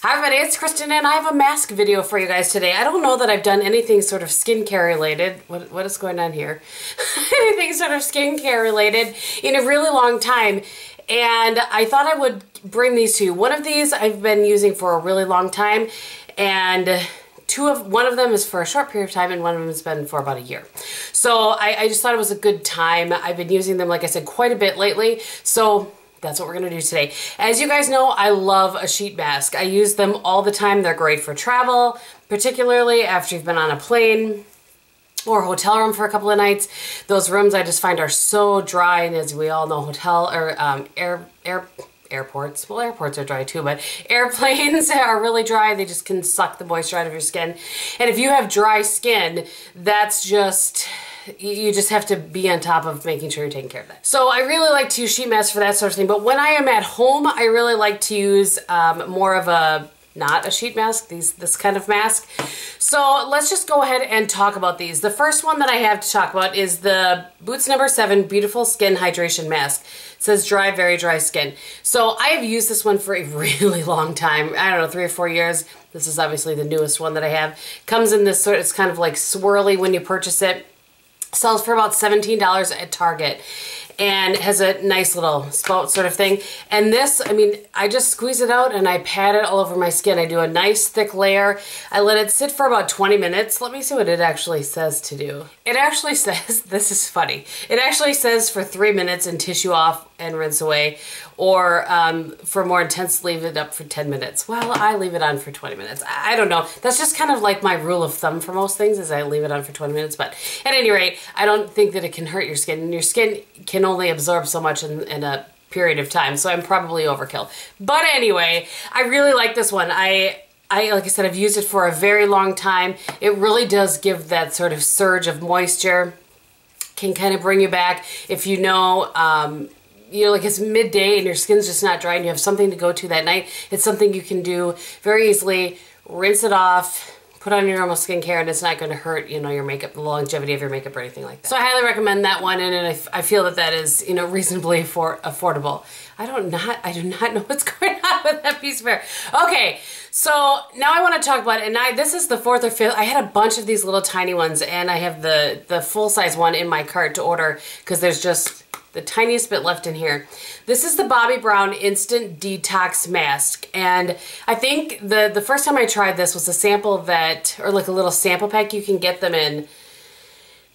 Hi everybody, it's Kristin and I have a mask video for you guys today. I don't know that I've done anything sort of skincare related. What is going on here? Anything sort of skincare related in a really long time. And I thought I would bring these to you. One of these I've been using for a really long time, and one of them is for a short period of time and one of them has been for about a year. So I just thought it was a good time. I've been using them, like I said, quite a bit lately. So that's what we're gonna do today. As you guys know, I love a sheet mask. I use them all the time. They're great for travel, particularly after you've been on a plane or hotel room for a couple of nights. Those rooms I just find are so dry, and as we all know, airports, well, airports are dry too, but airplanes are really dry. They just can suck the moisture out of your skin. And if you have dry skin, that's just, you just have to be on top of making sure you're taking care of that. So I really like to use sheet masks for that sort of thing, but when I am at home, I really like to use more of a, not a sheet mask, this kind of mask. So let's just go ahead and talk about these. The first one that I have to talk about is the Boots No. 7 Beautiful Skin Hydration Mask. It says dry, very dry skin. So I have used this one for a really long time. I don't know, 3 or 4 years. This is obviously the newest one that I have. Comes in this sort of, it's kind of like swirly when you purchase it. Sells for about $17 at Target, and it has a nice little spout sort of thing. And this, I mean, I just squeeze it out and I pat it all over my skin. I do a nice thick layer. I let it sit for about 20 minutes. Let me see what it actually says to do. It actually says, this is funny, it actually says for 3 minutes and tissue off and rinse away, or for more intense, leave it up for 10 minutes. Well, I leave it on for 20 minutes. I don't know. That's just kind of like my rule of thumb for most things, is I leave it on for 20 minutes. But at any rate, I don't think that it can hurt your skin. And your skin can only absorb so much in a period of time. So I'm probably overkill. But anyway, I really like this one. I like I said, I've used it for a very long time. It really does give that sort of surge of moisture. Can kind of bring you back if you know, like it's midday and your skin's just not dry and you have something to go to that night. It's something you can do very easily. Rinse it off, put on your normal skincare, and it's not going to hurt, your makeup, the longevity of your makeup or anything like that. So I highly recommend that one, and I feel that that is, reasonably affordable. I do not know what's going on with that piece of hair. Okay, so now I want to talk about it, and this is the 4th or 5th. I had a bunch of these little tiny ones, and I have the full-size one in my cart to order because there's just the tiniest bit left in here. This is the Bobbi Brown Instant Detox Mask, and I think the first time I tried this was a sample that, or like a little sample pack you can get them in.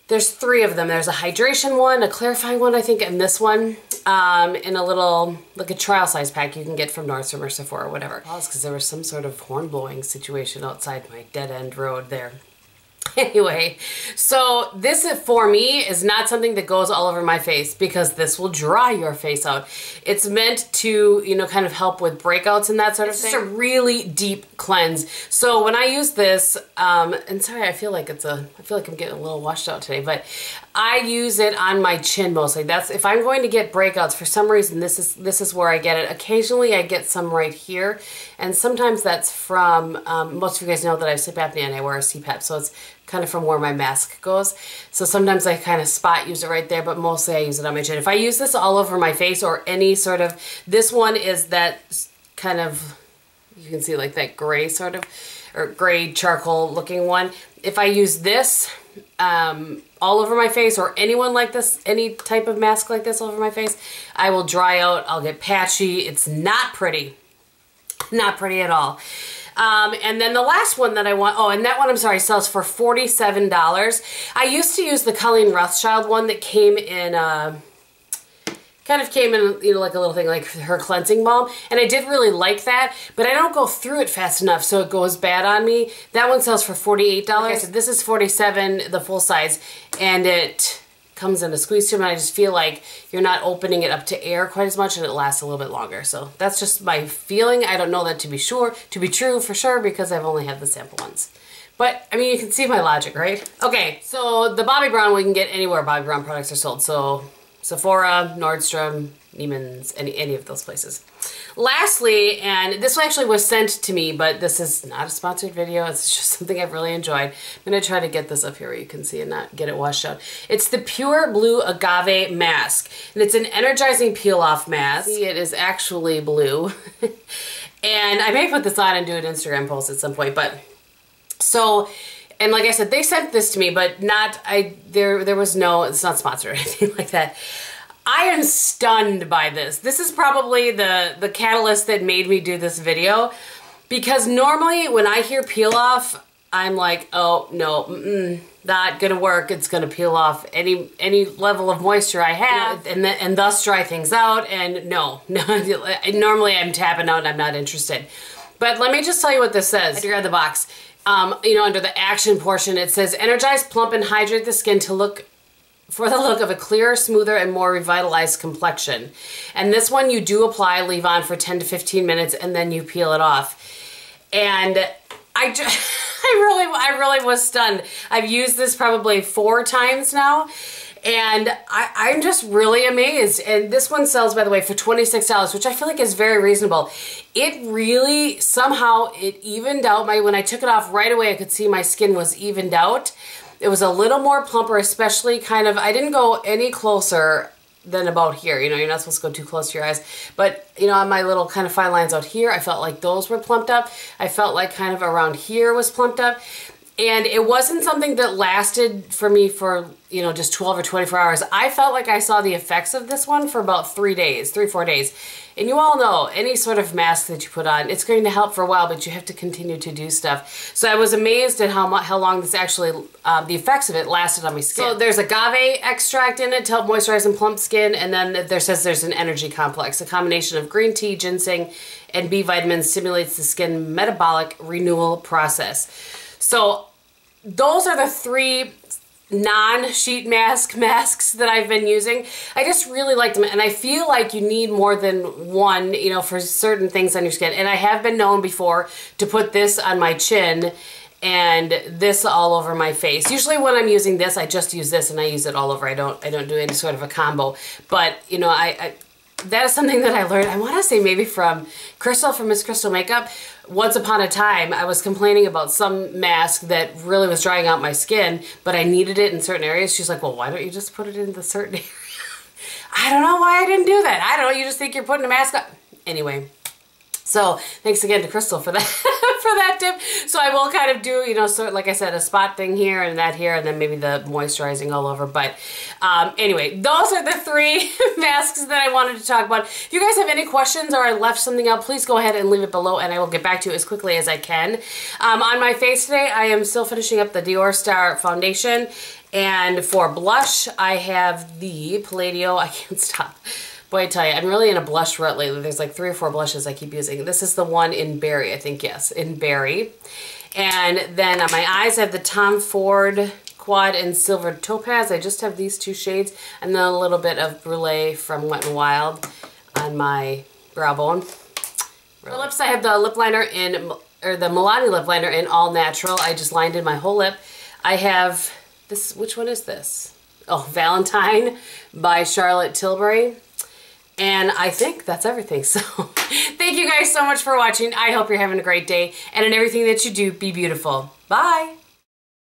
There's 3 of them. There's a hydration one, a clarifying one, I think, and this one, in a little, like a trial size pack you can get from Nordstrom or Sephora or whatever. Well, it's because there was some sort of horn blowing situation outside my dead end road there. Anyway, so this for me is not something that goes all over my face because this will dry your face out. It's meant to, kind of help with breakouts and that sort of thing. It's just a really deep cleanse. So when I use this, and sorry, I feel like I'm getting a little washed out today, but I use it on my chin mostly. That's if I'm going to get breakouts for some reason. This is where I get it. Occasionally I get some right here, and sometimes that's from most of you guys know that I have sleep apnea and I wear a CPAP, so it's kind of from where my mask goes. So sometimes I kind of spot use it right there, but mostly I use it on my chin. If I use this all over my face or any sort of, this one is that kind of, you can see like that gray sort of, or gray charcoal looking one. If I use this all over my face, or anyone like this, any type of mask like this all over my face, I will dry out, I'll get patchy. It's not pretty. Not pretty at all. And then the last one that I want, and that one, I'm sorry, sells for $47. I used to use the Colleen Rothschild one that came in, kind of came in, like a little thing, like her cleansing balm, and I did really like that, but I don't go through it fast enough, so it goes bad on me. That one sells for $48. Like I said, this is $47, the full size, and it comes in a squeeze tube, and I just feel like you're not opening it up to air quite as much, and it lasts a little bit longer. So that's just my feeling. I don't know that to be true for sure, because I've only had the sample ones. But I mean, you can see my logic, right? Okay, so the Bobbi Brown we can get anywhere Bobbi Brown products are sold. So Sephora, Nordstrom, Neiman's, any of those places. Lastly, and this actually was sent to me, but this is not a sponsored video. It's just something I've really enjoyed. I'm going to try to get this up here where you can see and not get it washed out. It's the Pure Blue Agave Mask, and it's an energizing peel-off mask. See, it is actually blue. And I may put this on and do an Instagram post at some point, but so, and like I said, they sent this to me, but there was no, it's not sponsored or anything like that. I am stunned by this. This is probably the catalyst that made me do this video, because normally when I hear peel off, I'm like, oh no, not gonna work. It's gonna peel off any level of moisture I have, and thus dry things out. And no, normally I'm tapping out and I'm not interested. But let me just tell you what this says. I had to grab the box. You know, under the action portion, it says, energize, plump, and hydrate the skin for the look of a clearer, smoother, and more revitalized complexion. And this one you do apply, leave on for 10 to 15 minutes, and then you peel it off. And I really was stunned. I've used this probably 4 times now, and I'm just really amazed. And this one sells, by the way, for $26, which I feel like is very reasonable. It really, somehow, it evened out when I took it off right away, I could see my skin was evened out. It was a little more plumper, especially kind of, I didn't go any closer than about here. You know, you're not supposed to go too close to your eyes. But, you know, on my little kind of fine lines out here, I felt like those were plumped up. I felt like kind of around here was plumped up. And it wasn't something that lasted for me for, you know, just 12 or 24 hours. I felt like I saw the effects of this one for about 3 days, 3-4 days. And you all know, any sort of mask that you put on, it's going to help for a while, but you have to continue to do stuff. So I was amazed at how long this actually, the effects of it lasted on my skin. So there's agave extract in it to help moisturize and plump skin. And then there says there's an energy complex. A combination of green tea, ginseng, and B vitamins stimulates the skin metabolic renewal process. So those are the 3 non-sheet masks that I've been using. I just really like them, and I feel like you need more than one, you know, for certain things on your skin. And I have been known before to put this on my chin and this all over my face. Usually when I'm using this, I just use this and I use it all over. I don't do any sort of a combo. But, you know, that is something that I learned, I want to say maybe from Crystal, from Miss Crystal Makeup. Once upon a time, I was complaining about some mask that really was drying out my skin, but I needed it in certain areas. She's like, well, why don't you just put it in the certain area? I don't know why I didn't do that. I don't know, you just think you're putting a mask on. Anyway, so thanks again to Crystal for that, for that tip. So I will kind of do, you know, sort of, like I said, a spot thing here and that here, and then maybe the moisturizing all over. But anyway, those are the 3 masks that I wanted to talk about. If you guys have any questions or I left something out, please go ahead and leave it below and I will get back to you as quickly as I can. On my face today, I am still finishing up the Dior Star foundation. And for blush, I have the Palladio, I can't stop. Boy, I tell you, I'm really in a blush rut lately. There's like 3 or 4 blushes I keep using. This is the one in Berry, I think, yes, in Berry. And then on my eyes, I have the Tom Ford Quad and Silver Topaz. I just have these 2 shades. And then a little bit of Brulee from Wet n Wild on my brow bone. For lips, I have the lip liner or the Milani lip liner in All Natural. I just lined in my whole lip. I have this, which one is this? Oh, Valentine by Charlotte Tilbury. And I think that's everything. So thank you guys so much for watching. I hope you're having a great day. And in everything that you do, be beautiful. Bye.